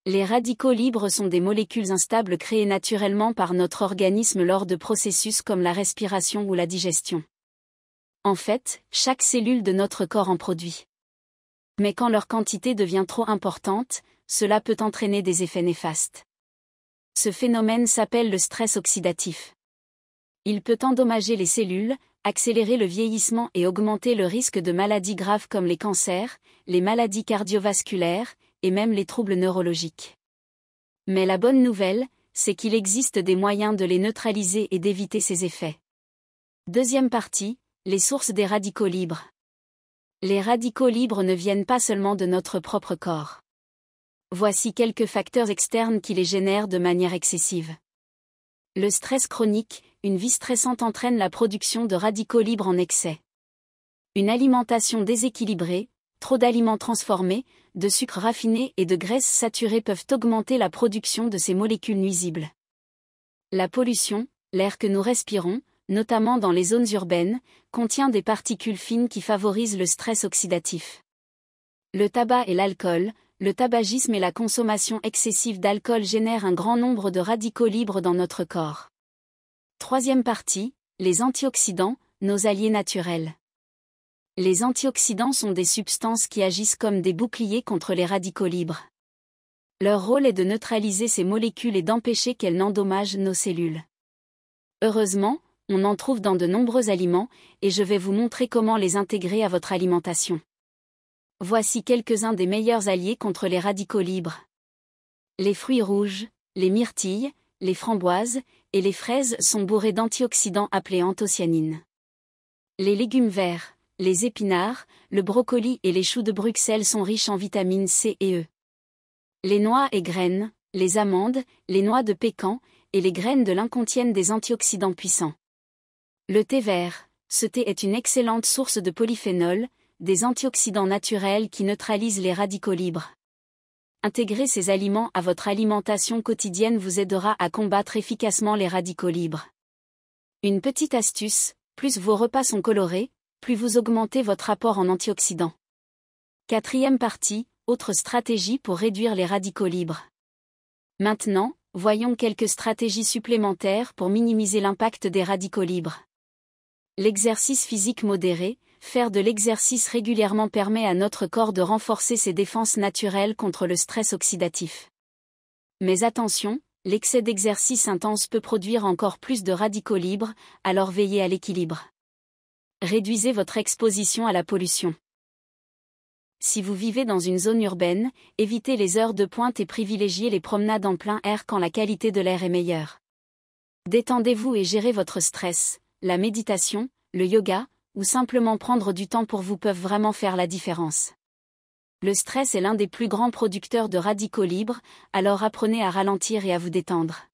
Les radicaux libres sont des molécules instables créées naturellement par notre organisme lors de processus comme la respiration ou la digestion. En fait, chaque cellule de notre corps en produit. Mais quand leur quantité devient trop importante, cela peut entraîner des effets néfastes. Ce phénomène s'appelle le stress oxydatif. Il peut endommager les cellules, accélérer le vieillissement et augmenter le risque de maladies graves comme les cancers, les maladies cardiovasculaires, et même les troubles neurologiques. Mais la bonne nouvelle, c'est qu'il existe des moyens de les neutraliser et d'éviter ces effets. Deuxième partie, les sources des radicaux libres. Les radicaux libres ne viennent pas seulement de notre propre corps. Voici quelques facteurs externes qui les génèrent de manière excessive. Le stress chronique, une vie stressante entraîne la production de radicaux libres en excès. Une alimentation déséquilibrée, trop d'aliments transformés, de sucres raffinés et de graisses saturées peuvent augmenter la production de ces molécules nuisibles. La pollution, l'air que nous respirons, notamment dans les zones urbaines, contient des particules fines qui favorisent le stress oxydatif. Le tabac et l'alcool, le tabagisme et la consommation excessive d'alcool génèrent un grand nombre de radicaux libres dans notre corps. Troisième partie, les antioxydants, nos alliés naturels. Les antioxydants sont des substances qui agissent comme des boucliers contre les radicaux libres. Leur rôle est de neutraliser ces molécules et d'empêcher qu'elles n'endommagent nos cellules. Heureusement, on en trouve dans de nombreux aliments, et je vais vous montrer comment les intégrer à votre alimentation. Voici quelques-uns des meilleurs alliés contre les radicaux libres. Les fruits rouges, les myrtilles, les framboises et les fraises sont bourrés d'antioxydants appelés anthocyanines. Les légumes verts, les épinards, le brocoli et les choux de Bruxelles sont riches en vitamines C et E. Les noix et graines, les amandes, les noix de pécan et les graines de lin contiennent des antioxydants puissants. Le thé vert, ce thé est une excellente source de polyphénol, des antioxydants naturels qui neutralisent les radicaux libres. Intégrer ces aliments à votre alimentation quotidienne vous aidera à combattre efficacement les radicaux libres. Une petite astuce, plus vos repas sont colorés, plus vous augmentez votre apport en antioxydants. Quatrième partie, autre stratégie pour réduire les radicaux libres. Maintenant, voyons quelques stratégies supplémentaires pour minimiser l'impact des radicaux libres. L'exercice physique modéré, faire de l'exercice régulièrement permet à notre corps de renforcer ses défenses naturelles contre le stress oxydatif. Mais attention, l'excès d'exercice intense peut produire encore plus de radicaux libres, alors veillez à l'équilibre. Réduisez votre exposition à la pollution. Si vous vivez dans une zone urbaine, évitez les heures de pointe et privilégiez les promenades en plein air quand la qualité de l'air est meilleure. Détendez-vous et gérez votre stress. La méditation, le yoga, ou simplement prendre du temps pour vous peuvent vraiment faire la différence. Le stress est l'un des plus grands producteurs de radicaux libres, alors apprenez à ralentir et à vous détendre.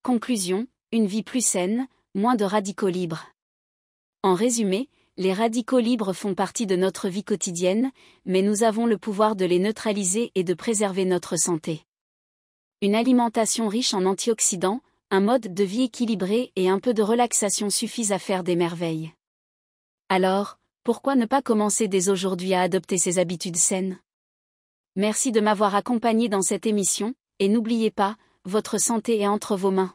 Conclusion, une vie plus saine, moins de radicaux libres. En résumé, les radicaux libres font partie de notre vie quotidienne, mais nous avons le pouvoir de les neutraliser et de préserver notre santé. Une alimentation riche en antioxydants, un mode de vie équilibré et un peu de relaxation suffisent à faire des merveilles. Alors, pourquoi ne pas commencer dès aujourd'hui à adopter ces habitudes saines? Merci de m'avoir accompagné dans cette émission, et n'oubliez pas, votre santé est entre vos mains.